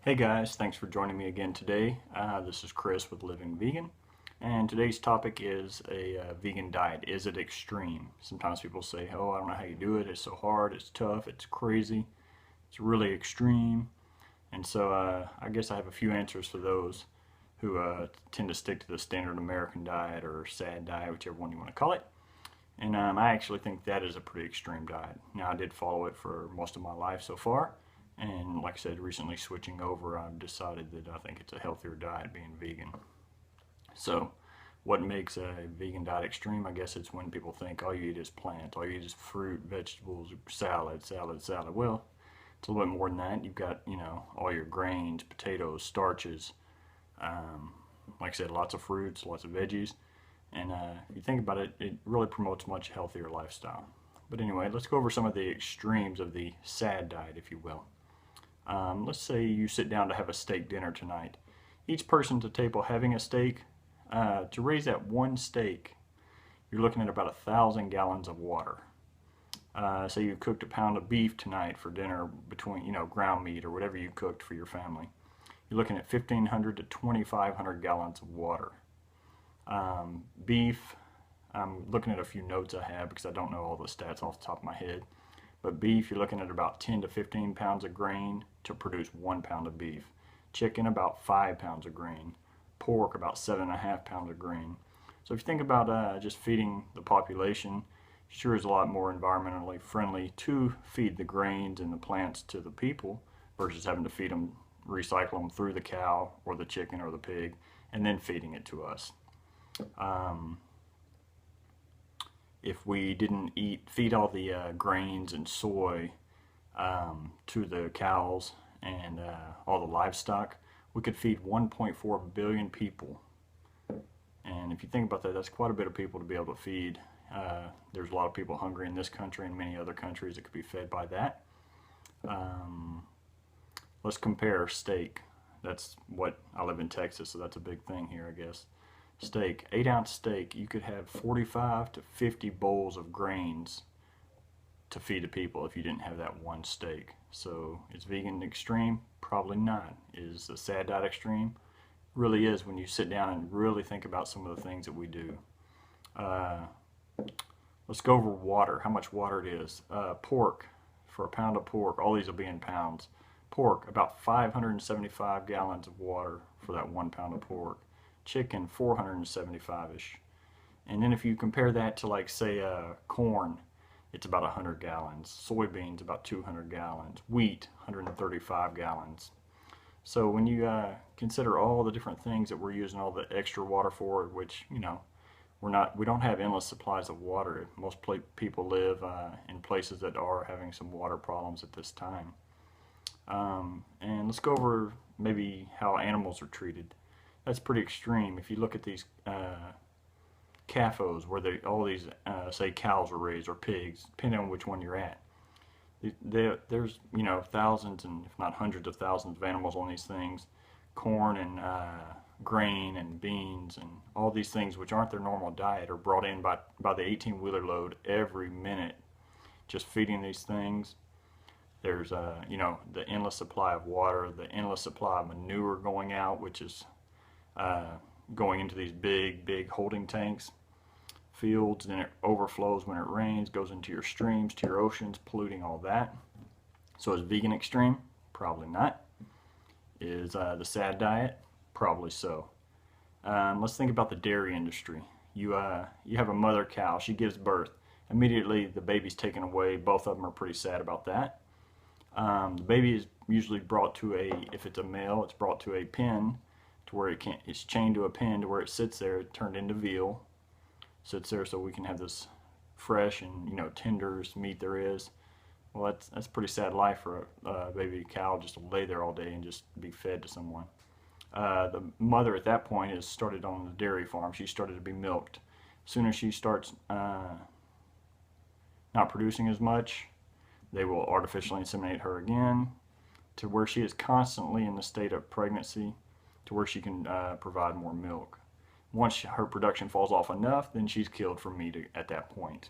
Hey guys, thanks for joining me again today. This is Chris with Living Vegan, and today's topic is a vegan diet. Is it extreme? Sometimes people say, oh, I don't know how you do it. It's so hard, it's tough, it's crazy, it's really extreme. And so I guess I have a few answers for those who tend to stick to the standard American diet or SAD diet, whichever one you want to call it. And I actually think that is a pretty extreme diet. Now, I did follow it for most of my life so far. And like I said, recently switching over, I've decided that I think it's a healthier diet being vegan. So, what makes a vegan diet extreme? I guess it's when people think all you eat is plants, all you eat is fruit, vegetables, salad, salad, salad. Well, it's a little bit more than that. You've got, all your grains, potatoes, starches. Um, like I said, lots of fruits, lots of veggies. And if you think about it, it really promotes a much healthier lifestyle. But anyway, let's go over some of the extremes of the SAD diet, if you will. Let's say you sit down to have a steak dinner tonight. Each person at the table having a steak, to raise that one steak, you're looking at about 1,000 gallons of water. Say you cooked a pound of beef tonight for dinner between, ground meat or whatever you cooked for your family. You're looking at 1,500 to 2,500 gallons of water. Beef, I'm looking at a few notes I have because I don't know all the stats off the top of my head. But beef, you're looking at about 10 to 15 pounds of grain to produce 1 pound of beef. Chicken, about 5 pounds of grain. Pork, about 7.5 pounds of grain. So if you think about just feeding the population, sure is a lot more environmentally friendly to feed the grains and the plants to the people versus having to feed them, recycle them through the cow or the chicken or the pig, and then feeding it to us. If we didn't feed all the grains and soy to the cows and all the livestock, we could feed 1.4 billion people. And if you think about that, that's quite a bit of people to be able to feed. There's a lot of people hungry in this country and many other countries that could be fed by that. Let's compare steak. That's what I live in Texas, so that's a big thing here, I guess. Steak, 8-ounce steak, you could have 45 to 50 bowls of grains to feed the people if you didn't have that one steak. So is vegan extreme? Probably not. Is the SAD diet extreme? Really is when you sit down and really think about some of the things that we do. Let's go over water, how much water it is. Pork, for a pound of pork, all these will be in pounds. Pork, about 575 gallons of water for that 1 pound of pork. Chicken, 475-ish. And then if you compare that to, like, say, corn, it's about 100 gallons. Soybeans, about 200 gallons. Wheat, 135 gallons. So when you consider all the different things that we're using all the extra water for, which, we don't have endless supplies of water. Most people live in places that are having some water problems at this time. And let's go over maybe how animals are treated. That's pretty extreme. If you look at these CAFOs, where all these, say, cows are raised or pigs, depending on which one you're at. There's, thousands and if not hundreds of thousands of animals on these things. Corn and grain and beans and all these things which aren't their normal diet are brought in by the 18-wheeler load every minute. Just feeding these things. There's, the endless supply of water, the endless supply of manure going out, which is going into these big holding tanks, fields, then it overflows when it rains, goes into your streams, to your oceans, polluting all that. So is vegan extreme? Probably not. Is the SAD diet? Probably so. Let's think about the dairy industry. You have a mother cow, she gives birth. Immediately the baby's taken away. Both of them are pretty sad about that. The baby is usually brought to if it's a male, it's brought to a pen to where it's chained to a pen to where it sits there, turned into veal, sits there so we can have this fresh and tenderest meat there is. Well, that's a pretty sad life for a baby cow, just to lay there all day and just be fed to someone. The mother at that point is started on the dairy farm. She started to be milked. As soon as she starts not producing as much, they will artificially inseminate her again to where she is constantly in the state of pregnancy to where she can provide more milk. Once her production falls off enough, then she's killed for meat at that point.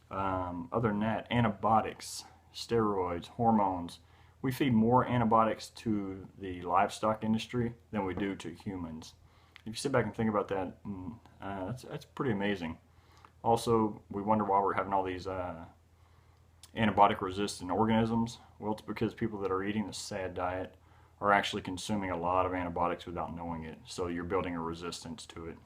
Other than that, antibiotics, steroids, hormones, we feed more antibiotics to the livestock industry than we do to humans. If you sit back and think about that, that's pretty amazing. Also, we wonder why we're having all these antibiotic resistant organisms. Well, it's because people that are eating the SAD diet are actually consuming a lot of antibiotics without knowing it. So you're building a resistance to it.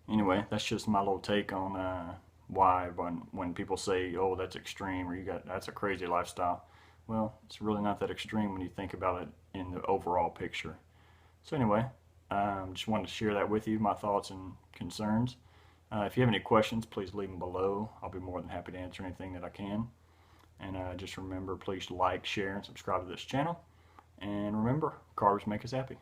Anyway, that's just my little take on why when people say, "Oh, that's extreme," or that's a crazy lifestyle. Well, it's really not that extreme when you think about it in the overall picture. So anyway, just wanted to share that with you, my thoughts and concerns. If you have any questions, please leave them below. I'll be more than happy to answer anything that I can. And just remember, please like, share, and subscribe to this channel. And remember, carbs make us happy.